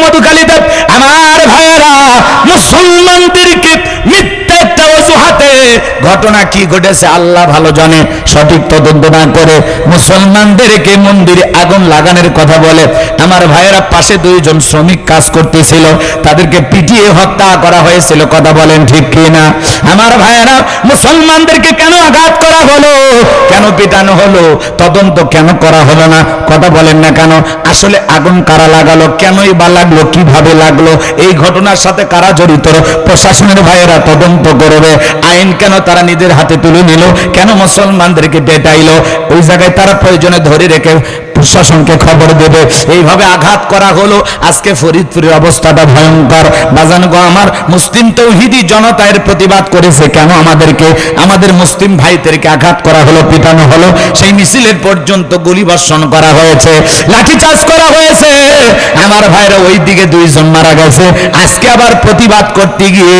মধুখালীতে আমার ভাইয়েরা মুসলমানদেরকে মিথ্যা একটা অজুহাতে, ঘটনা কি ঘটেছে আল্লাহ ভালো জানে, সঠিক তদন্ত না করে মুসলমানদেরকে মন্দিরে আগুন লাগানোর কথা বলে। আমার ভাইয়েরা পাশে দুইজন শ্রমিক কাজ করতেছিল, তাদেরকে পিটিয়ে হত্যা করা হয়েছিল। কথা বলেন ঠিক কি না? আমার ভাইয়েরা মুসলমানদেরকে কেন আঘাত করা হলো, কেন পিটানো হলো, তদন্ত কেন করা হলো না? কথা বলেন না কেন? আসলে আগুন কারা লাগালো, কেনই বা লাগলো, কিভাবে লাগলো, এই ঘটনার সাথে কারা জড়িত, প্রশাসনের ভাইয়েরা তদন্ত করবে। আইন কেন তারা নিজের হাতে তুলে নিল, কেন মুসলমানদেরকে পেটাইলো, ওই জায়গায় তারা প্রয়োজনে ধরে রেখে প্রশাসনকে খবর দেবে। এইভাবে আঘাত করা হলো। আজকে ফরিদপুরের অবস্থাটা ভয়ঙ্কর। বাজান গো আমার, মুসলিম তৌহিদি জনতা এর প্রতিবাদ করেছে, কেন আমাদেরকে, আমাদের মুসলিম ভাইদেরকে আঘাত করা হলো, পিটানো হলো, সেই মিছিলের পর্যন্ত গুলিবর্ষণ করা হয়েছে, লাঠিচার্জ করা হয়েছে। আমার ভাইরা ওই দিকে দুইজন মারা গেছে। আজকে আবার প্রতিবাদ করতে গিয়ে,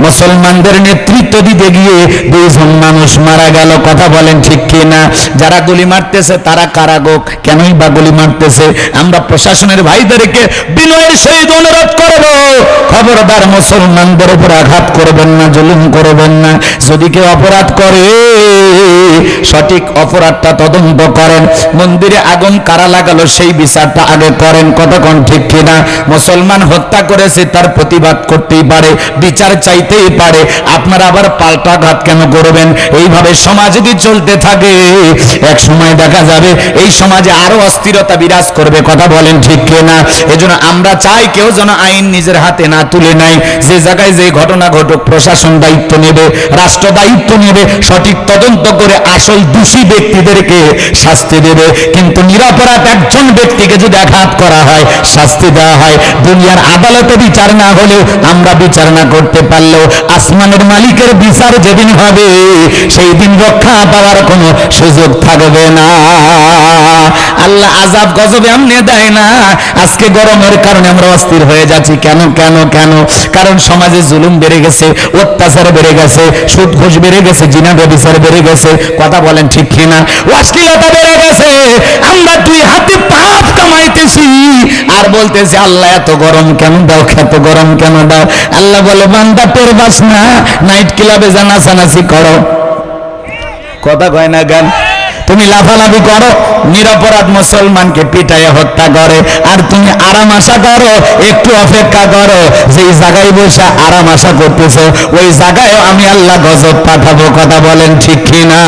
মুসলমানদের নেতৃত্ব দিতে গিয়ে দুইজন মানুষ মারা গেল। কথা বলেন ঠিক কি না? যারা গুলি মারতেছে তারা কারাগো, কেনই বা গুলি মারতেছে? আমরা প্রশাসনের ভাইদেরকে বিনয়ের সহিত অনুরোধ করব, খবরদার মুসলমানদের উপর আঘাত করবেন না, জুলুম করবেন না। যদি কেউ অপরাধ করে সঠিক অপরাধটা তদন্ত করেন। মন্দিরে আগুন কারা লাগালো সেই বিচারটা আগে করেন। কতক্ষণ ঠিক কিনা? মুসলমান হত্যা করেছে, তার প্রতিবাদ করতেই পারে, বিচার চাইতেই পারে। আপনারা আবার পাল্টাঘাত কেন করবেন? এইভাবে সমাজ যদি চলতে থাকে এক সময় দেখা যাবে এই সমাজে আরো অস্থিরতা বিরাজ করবে। কথা বলেন ঠিক কিনা? এজন্য আমরা চাই কেউ যেন আইন নিজের হাতে না তুলে নেয়। যে জায়গায় যে ঘটনা ঘটুক প্রশাসন দায়িত্ব নেবে, রাষ্ট্র দায়িত্ব নেবে, সঠিক তদন্ত করে আসল দোষী ব্যক্তিদেরকে শাস্তি দেবে। কিন্তু নিরপরাধ একজন ব্যক্তিকে যদি আঘাত করা হয়, শাস্তি দেওয়া হয়, দুনিয়ার আদালতে বিচার না হলেও, আমরা বিচার না করতে পারলেও, আসমানের মালিকের বিচার যেদিন হবে সেই দিন রক্ষা পাওয়ার কোনো সুযোগ থাকবে না। আল্লাহ আযাব গজবে এমনি দেয় না। আজকে গরমের কারণে আমরা অস্থির হয়ে যাচ্ছি। কেন কেন কেন? কারণ সমাজে জুলুম বেড়ে গেছে, অত্যাচার বেড়ে গেছে, সুদ ঘুষ বেড়ে গেছে, জিনা ব্যভিচার বেড়ে গেছে। কথা বলেন ঠিক কিনা? অশ্লীলতা বেড়ে গেছে। আমরা দুই হাতে পাপ কামাইতেছি আর বলতেছি আল্লাহ এত গরম কেন দাও, এত গরম কেন দাও। আল্লাহ বলে বান্দা টের পাস না, নাইট ক্লাবে জানাজানাসি করো। কথা কয় না গান? তুমি লাফালাফি করো, নিরপরাধ মুসলমানকে পিটাইয়া হত্যা করে, আর তুমি আরাম আশা করো, একটু অপেক্ষা করো, যেই জায়গায় বসে আরাম আশা করতেছো ওই জায়গায় আমি আল্লাহ গজব পাঠাবো। কথা বলেন ঠিক কিনা?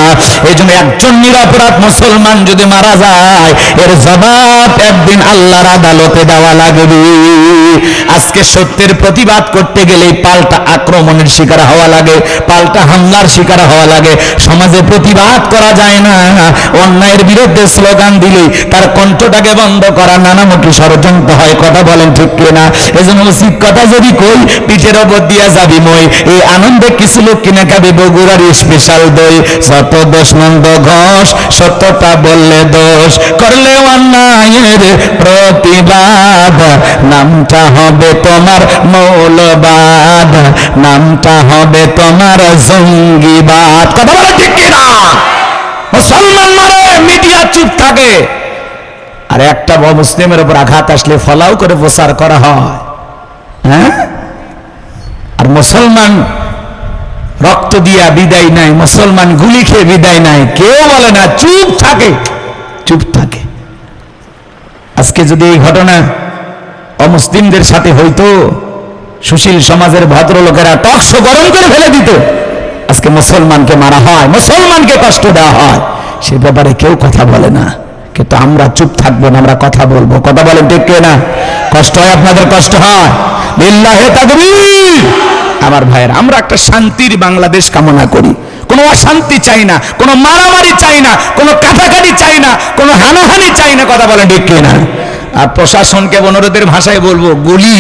এই জন্য একজন নিরপরাধ মুসলমান যদি মারা যায়, এর জবাব একদিন আল্লাহর আদালতে দেওয়া লাগবে। আজকে সত্যের প্রতিবাদ করতে গেলেই পাল্টা আক্রমণের শিকার হওয়া লাগে, পাল্টা হামলার শিকার হওয়া লাগে। সমাজে প্রতিবাদ করা যায় না, অন্যায়ের বিরুদ্ধে স্লোগান দিলেই তার কণ্ঠটাকে বন্ধ করা নানামুখী ষড়যন্ত্র হয়। কথা বলেন ঠিক কিনা? এজন্য উচিত কথা যদি কই, পিঠের ওপর দিয়া যাবি মই। এই আনন্দে কিছু লোক কিনে খাবে বগুড়ার স্পেশাল দই। যত দোষ মন্দ ঘোষ, সত্যতা বললে দোষ, করলে অন্যায়ের প্রতিবাদ, নামটা হবে তোমার মৌলবাদ, নামটা হবে তোমার জঙ্গিবাদ। কথা বলেন ঠিক কিনা? মুসলমান মারে, মিডিয়া চুপ থাকে, আর একটা মুসলিমের উপর আঘাত আসলে ফলাও করে প্রচার করা হয়। হ্যাঁ, আর মুসলমান রক্ত দিয়া বিদায় নাই, মুসলমান গুলি খেয়ে বিদায় নাই, কেউ বলে না, চুপ থাকে, চুপ থাকে। আজকে যদি এই ঘটনা অমুসলিমদের সাথে হইতো, সুশীল সমাজের ভদ্রলোকেরা টকশো গরম করে ফেলে দিত। আজকে মুসলমানকে মারা হয়, মুসলমানকে কষ্ট দেওয়া হয়, সে ব্যাপারে কেউ কথা বলে না। কিন্তু আমরা চুপ থাকবো না, আমরা কথা বলবো। কথা বলেন ঠিক কিনা? কষ্ট হয়, আপনাদের কষ্ট হয়? লিল্লাহে তাকবীর। আমার ভাইয়েরা, আমরা একটা শান্তির বাংলাদেশ কামনা করি। কোনো অশান্তি চাই না, কোনো মারামারি চাই না, কোনো কাটাকাটি চাই না, কোনো হানাহানি চাই না। কথা বলেন ঠিক কিনা? আর প্রশাসনকে অনুরোধের ভাষায় বলবো, গুলি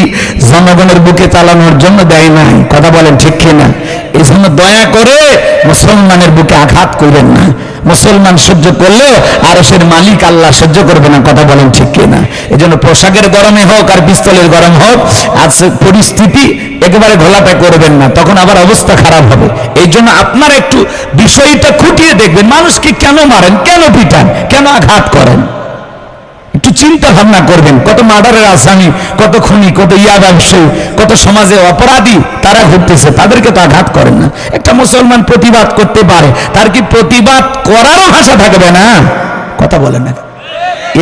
জনগণের বুকে চালানোর জন্য দেয় নাই। কথা বলেন ঠিক কিনা? এই জন্য দয়া করে মুসলমানের বুকে আঘাত করবেন না। মুসলমান সহ্য করলেও আরশের মালিক আল্লাহ সহ্য করবে না। কথা বলেন ঠিক কিনা? এই জন্য পোশাকের গরমে হোক আর পিস্তলের গরম হোক, আজ পরিস্থিতি একেবারে ঘোলাটা করবেন না, তখন আবার অবস্থা খারাপ হবে। এই জন্য আপনারা একটু বিষয়টা খুঁটিয়ে দেখবেন, মানুষকে কেন মারেন, কেন পিটান, কেন আঘাত করেন। একটু চিন্তা ভাবনা করবেন, কত মার্ডারের আসামি, কত খুনি, কত ইয়া ব্যবসায়ী, কত সমাজে অপরাধী তারা ঘুরতেছে, তাদেরকে তো আঘাত করেন না। একটা মুসলমান প্রতিবাদ করতে পারে, তার কি প্রতিবাদ করারও ভাষা থাকবে না? কথা বলেন না,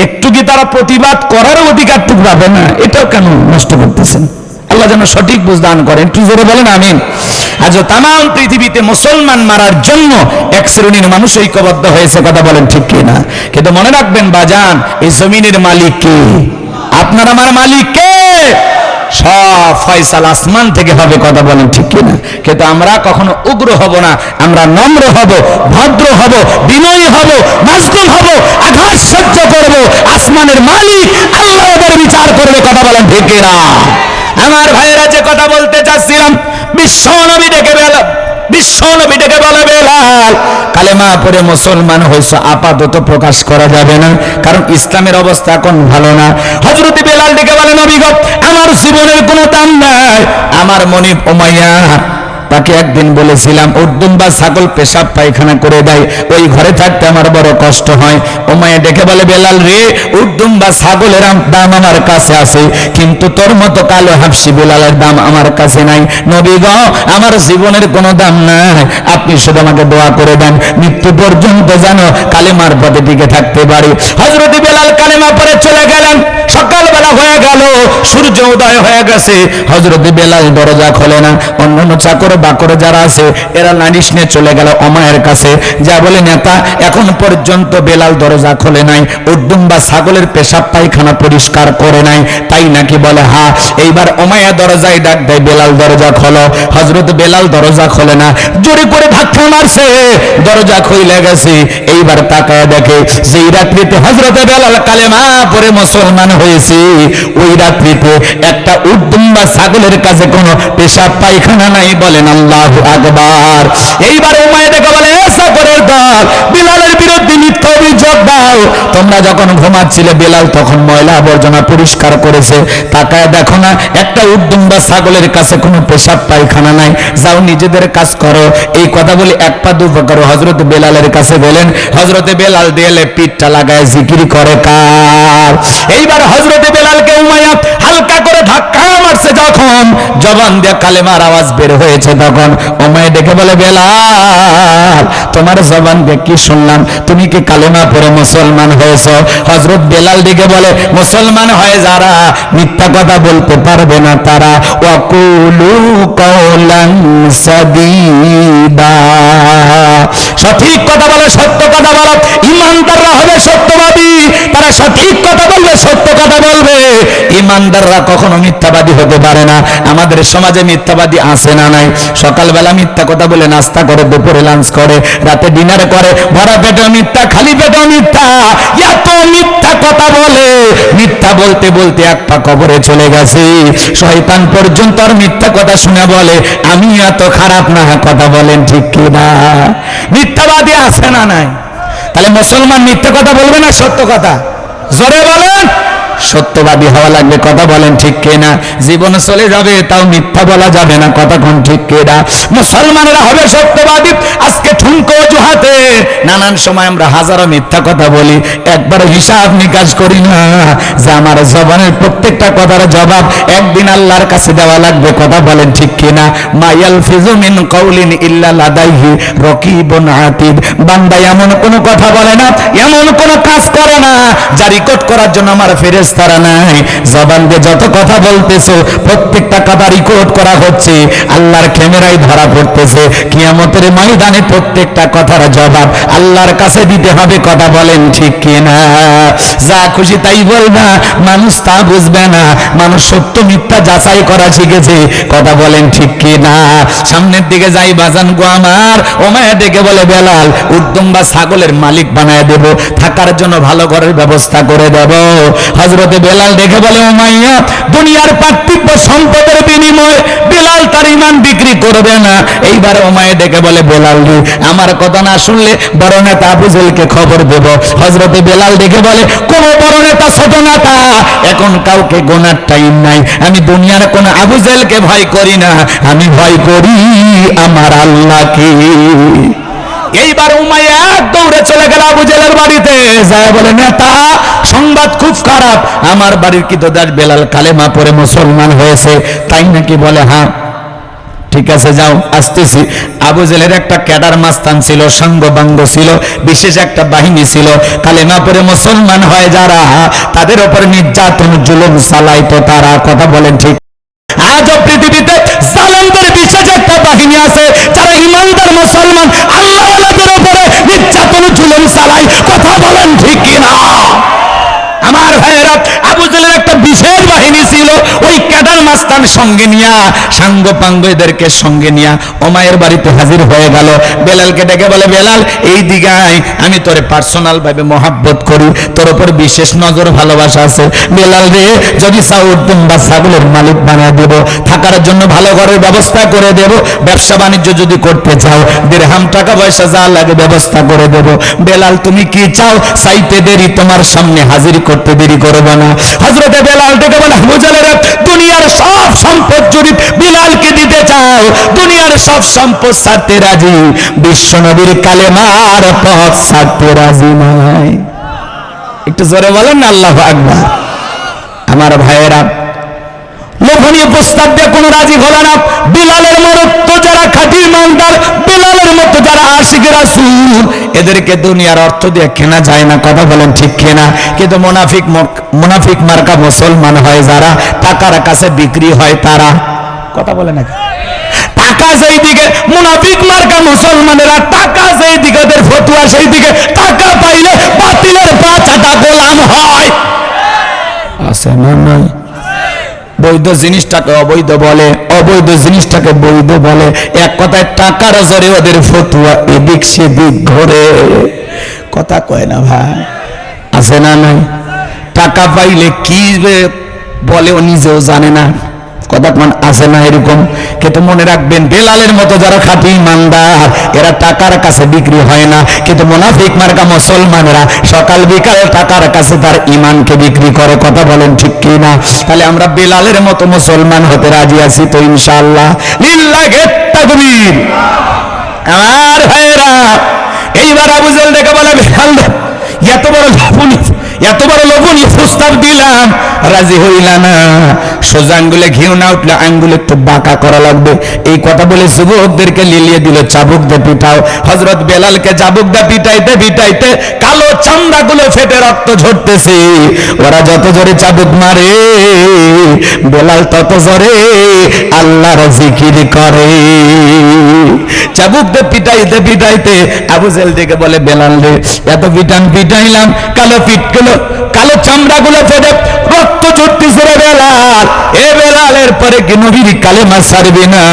একটু কি তারা প্রতিবাদ করার অধিকারটুকু পাবে না? এটাও কেন নষ্ট করতেছেন? আল্লাহ যেন সঠিক বুঝ দান করেন, একটু জোরে বলেন আমিন। আজ তাম পৃথিবীতে মুসলমান মারার জন্য এক শ্রেণীর মানুষ ঐক্যবদ্ধ হয়েছে, কথা বলেন ঠিক কিনা? কিন্তু মনে রাখবেন বাজান, এই জমিনের মালিক কে? আপনার আমার মালিক কে? সব ফয়সালা আসমান থেকে হবে, কথা বলেন ঠিক কিনা? কিন্তু আমরা কখনো উগ্র হব না, আমরা নম্র হব, ভদ্র হব, বিনয়ী হব, মজলুম হব, আঘাত সহ্য করব। আসমানের মালিক আল্লাহ ওদের বিচার করবে, কথা বলেন ঠিক কিনা? আমার ভাইয়েরা, যে কথা বলতে চাচ্ছিলাম, বিশ্বনবী ডেকে বলে বেলাল, কালেমা পড়ে মুসলমান হয়েছে, আপাতত প্রকাশ করা যাবে না, কারণ ইসলামের অবস্থা এখন ভালো না। হযরত বেলাল ডেকে বলে, নবী গো, আমার জীবনের কোনো দাম নাই। আমার মনিব উমাইয়া, তাকে একদিন বলেছিলাম উর্দুম বা ছাগল পেশাব পায়খানা করে দেয়, ওই ঘরে থাকতে আমার বড় কষ্ট হয়। উমাইয়া ডেকে বলে, বেলাল রে, উর্দুম বা ছাগলের দাম আমার কাছে আছে, কিন্তু তোর মতো কালো হাফসি বেলালের দাম আমার কাছে নাই। নবী গো, আমার জীবনের কোনো দাম নাই, আপনি শুধু আমাকে দোয়া করে দেন, মৃত্যু পর্যন্ত যেন কালেমার পথে টিকে থাকতে পারি। হযরত বেলাল কালেমা পড়ে চলে গেলেন। সকালবেলা হয়ে গেল, সূর্য উদয় হয়ে গেছে, হযরত বেলাল দরজা খোলে না। অন্যান্য চাকর বাকরে যারা আছে এরা নালিশ নিয়ে চলে গেল উমাইয়ার কাছে, যা বলে, নেতা, এখন পর্যন্ত বেলাল দরজা খোলে নাই, উর্দুম বা ছাগলের পেশাব পায়খানা পরিষ্কার করে নাই, তাই নাকি? বলে হ্যাঁ। এইবার উমাইয়া দরজায় ডাক দেয়, বেলাল দরজা খোলো। হযরত বেলাল দরজা খোলে না, জোরে করে ধাক্কা মারছে, দরজা খুলে গেছে। এইবার তাকায় দেখে, যেই রাত্রিতে হযরত বেলাল কালেমা পড়ে মুসলমান হয়েছে, ওই রাত্রিতে একটা উর্দুম বা ছাগলের কাছে কোনো পেশাব পায়খানা নাই। বলেন আল্লাহু আকবার। এইবার উমাইয়া ডেকে বলে, চাকরের দল, বেলালের বিরুদ্ধে মিথ্যা অভিযোগ দাও। তোমরা যখন ঘুমাচ্ছিলে বেলাল তখন ময়লা আবর্জনা পরিষ্কার করেছে, তাকায় দেখো না একটা উর্দুম বা ছাগলের কাছে কোনো পেশাব পায়খানা নাই, যাও নিজেদের কাজ করো। এই কথা বলে এক পা দু পা করো হযরত বেলালের কাছে গেলেন। হযরত বেলাল দেয়ালে পিঠটা লাগায় জিকির করে কার? এইবার হযরত বেলালকে উমাইয়া হালকা করে ধাক্কা মারছে, যখন জবান দিয়ে কালেমার আওয়াজ বের হয়েছে, তখন উমাইয়া ডেকে বলে, বেলাল, তোমার জবান দিয়ে কি শুনলাম? তুমি কি কালেমা পড়ে মুসলমান হয়েছো? হযরত বেলাল ডেকে বলে, মুসলমান হয় যারা মিথ্যা কথা বলতে পারবে না তারা, ওয়াকুলু কাওলান সাদীদা, সঠিক কথা বলে, সত্য কথা বলো। ইমানদাররা হবে সত্যবাদী, তারা সঠিক কথা বলবে, সত্য কথা বলবে। ইমানদাররা কখনো মিথ্যাবাদী হতে পারে না। আমাদের সমাজে মিথ্যাবাদী আছে না নাই? সকালবেলা মিথ্যা কথা বলে নাস্তা করে, দুপুরে লাঞ্চ করে, রাতে ডিনার করে, ভরা পেটেও মিথ্যা, খালি পেটেও মিথ্যা, এত মিথ্যা কথা বলে, মিথ্যা বলতে বলতে এক পা কবরে চলে গেছে। শয়তান পর্যন্ত আর মিথ্যা কথা শুনে বলে, আমি এত খারাপ না। কথা বলেন ঠিক কিনা? মিথ্যাবাদী আছে না নাই? তাহলে মুসলমান মিথ্যা কথা বলবে না সত্য কথা? জোরে বলেন। সত্যবাদী হওয়া লাগবে, কথা বলেন ঠিক কিনা? জীবন চলে যাবে তাও মিথ্যা বলা যাবে না, কথা কোন ঠিক কিনা? মুসলমানেরা হবে সত্যবাদী। আজকে ঠুনকো অজুহাতে নানান সময় আমরা হাজারো মিথ্যা কথা বলি, একবার হিসাব নিকাশ করি না যে আমার জবানের প্রত্যেকটা কথার জবাব একদিন আল্লাহর কাছে দেওয়া লাগবে, কথা বলেন ঠিক কিনা? মায়াল ফিজু মিন কাউলিন ইল্লা লাদাইহি রাকিবুন আতীদ। বান্দা এমন কোনো কথা বলে না, এমন কোনো কাজ করে না যা রেকর্ড করার জন্য আমার ফেরেশতারা নাই। জবান দিয়ে যত কথা বলতেছো প্রত্যেকটা কথা রেকর্ড করা হচ্ছে, আল্লাহর ক্যামেরায় ধরা পড়তেছে। কিয়ামতের ময়দানে প্রত্যেকটা কথার জবাব আল্লাহর কাছে দিতে হবে, কথা বলেন ঠিক কিনা? যা খুশি তাই বলবা, মানুষ তা বুঝবে না। মানুষ সত্য মিথ্যা যাচাই করা শিখেছে, কথা বলেন ঠিক কিনা? সামনের দিকে যাই বাজান গো আমার, উমাইয়া ডেকে বলে, বেলাল, উর্দুম বা ছাগলের মালিক বানায় দেব, থাকার জন্য ভালো ঘরের ব্যবস্থা করে দেব। হযরতে বেলাল দেখে বলে, উমাইয়া, দুনিয়ার পার্থিব সম্পদের বিনিময়ে বেলাল তার ঈমান বিক্রি করবে না। এইবার উমাইয়া দেখে বলে, বেলাল রে, আমার কথা না শুনলে বড় নেতা আবু জেহেলকে খবর দেব। হযরতে বেলাল দেখে বলে, কোন বড় নেতা ছোট নেতা, এখন কাউকে গোনার টাইম নাই। আমি দুনিয়ার কোন আবু জেহেলকে ভয় করি না, আমি ভয় করি আমার আল্লাহকে। এইবার উমাইয়া এক দৌড়ে চলে গেল আবু জেহেলের বাড়িতে, যায় বলে নেতা সংবাদ খুব খারাপ, আমার বাড়ির কৃতদাস বেলাল কালেমা পড়ে মুসলমান হয়েছে। তাই নাকি? বলে হ্যাঁ। ঠিক আছে যাও, আসতেছি। আবু জেহেলের একটা ক্যাডার মাস্তান ছিল, সঙ্গবাঙ্গ ছিল, বিশেষ একটা বাহিনী ছিল। কালেমা পড়ে মুসলমান হয় যারা, তাদের উপর নির্যাতন জুলুম চালাইতো তারা। কথা বলেন ঠিক? আজও পৃথিবীতে জালেমদের বিশেষ একটা বাহিনী আছে, যারা ইমানদার মুসলমান আল্লাহওয়ালাদের উপরে নির্যাতন জুলুম চালায়। কথা বলেন ঠিক কিনা? আমার ভাইয়েরা, আবু জেহেলের একটা বিশেষ বাহিনী ছিল, ওই ক্যাডার মাস্তান সঙ্গে নিয়া, সাঙ্গ পাঙ্গ এদেরকে সঙ্গে নিয়া ওমায়ের বাড়িতে হাজির হয়ে গেল। বেলালকে ডেকে বলে, বেলাল এই দিকে আয়, আমি তোরে পার্সোনাল ভাবে মহাব্বত করি, তোর উপর বিশেষ নজর ভালোবাসা আছে। বেলাল রে, যদি চাও বা ছাগলের মালিক বানিয়ে দেব, থাকার জন্য ভালো ঘরের ব্যবস্থা করে দেব, ব্যবসা বাণিজ্য যদি করতে চাও দিরহাম টাকা পয়সা যা লাগে ব্যবস্থা করে দেব। বেলাল তুমি কি চাও? চাইতে দেরি তোমার সামনে হাজির করতে দেরি করবো না। হযরতে বেলাল থেকে বলে, আবু জেহেল দুনিয়ার সব সম্পদ যদি বিলালকে দিতে চাও, দুনিয়ার সব সম্পদ ছাড়তে রাজি, বিশ্বনবীর কালেমার পথ ছাড়তে রাজি নয়। একটু জোরে বলেন না আল্লাহু আকবার। আমার ভাইয়েরা, লোভনীয় প্রস্তাব দিয়ে কোনো রাজি হলো না। বিলালের মতো যারা খাঁটি ইমানদার, বিলালের মতো যারা আশিক রাসূল, এদেরকে দুনিয়ার অর্থ দিয়ে কেনা যায় না। কথা বলেন ঠিক কিনা? কিন্তু মুনাফিক মার্কা মুসলমান হয় যারা, টাকার কাছে বিক্রি হয় তারা। কথা বলে না? টাকা সেই দিকে মুনাফিক মার্কা মুসলমানেরা, টাকা সেই দিকে ওদের ফতুয়া সেই দিকে, টাকা পাইলে বাতিলের পা চাটা গোলাম হয়। আছে না? নয়। বৈধ জিনিসটাকে অবৈধ বলে, অবৈধ জিনিসটাকে বৈধ বলে। এক কথায় টাকার জোরে ওদের ফতুয়া এদিক সেদিক ঘোরে। কথা কয় না ভাই? আছে না? নাই। টাকা পাইলে কি বলে ও নিজেও জানে না। কথা কোন আছে না এরকম? কিন্তু মনে রাখবেন, বেলালের মতো যারা খাঁটি ইমানদার, এরা টাকার কাছে বিক্রি হয় না। কিন্তু মুনাফিক মার্কা মুসলমানেরা সকাল বিকাল টাকার কাছে তার ইমানকে বিক্রি করে। কথা বলেন ঠিক কি না? তাহলে আমরা বেলালের মতো মুসলমান হতে রাজি আছি তো ইনশাআল্লাহ? লিল্লাহি তাকবীর। আমার ভাইরা, এইবার আবু জেহেল দেখে বলে, বেলাল এত বড় লোভনীয় প্রস্তাব দিলাম, রাজি হইলা না। সোজা আঙ্গুলে ঘিউ না উঠলে আঙ্গুলে একটু বাঁকা করা লাগবে। এই কথা বলে যুবকদেরকে লিলিয়ে দিল, চাবুক দিয়ে পিটাও। হযরত বেলালকে চাবুক দিয়ে পিটাইতে পিটাইতে কালো চামড়াগুলো ফেটে রক্ত ঝরতেছে। ওরা যত জোরে চাবুক মারে, বেলাল তত জোরে আল্লাহর জিকির করে। চাবুক দিয়ে পিটাইতে পিটাইতে আবু জেহেল থেকে বলে, বেলাল রে, এত পিটাইলাম, কালো কালো চামড়াগুলো ফেটে রক্ত ঝরতেছে রে বেলাল। এ বেলালের পরে কি নবীর কালেমা ছাড়বি না?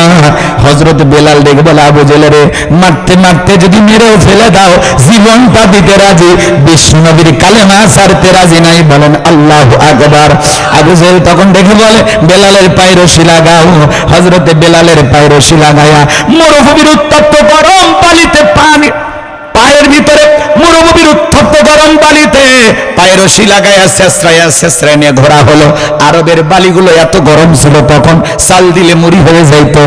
হযরত বেলাল ডেকে বলে, আবু জেহেল রে, মারতে মারতে যদি মেরেও ফেলে দাও, জীবনটা দিতে রাজি, বিষ্ণু নবীর কালেমা ছাড়তে রাজি নাই। বলেন আল্লাহু আকবার। আবু জেহেল তখন দেখে বলে, বেলালের পায়ে রশি লাগাও। হযরতে বেলালের পায়ে রশি লাগায়া মরুভূমির উত্তপ্ত গরম পানিতে পায়ের ভিতরে, মরুভূমির উত্তপ্ত গরম বালিতে পায়ের রশি লাগায়া শেষরায় নিয়ে ঘোরা হলো। আরবের বালিগুলো এত গরম ছিল তখন, চাল দিলে মুড়ি হয়ে যাইত।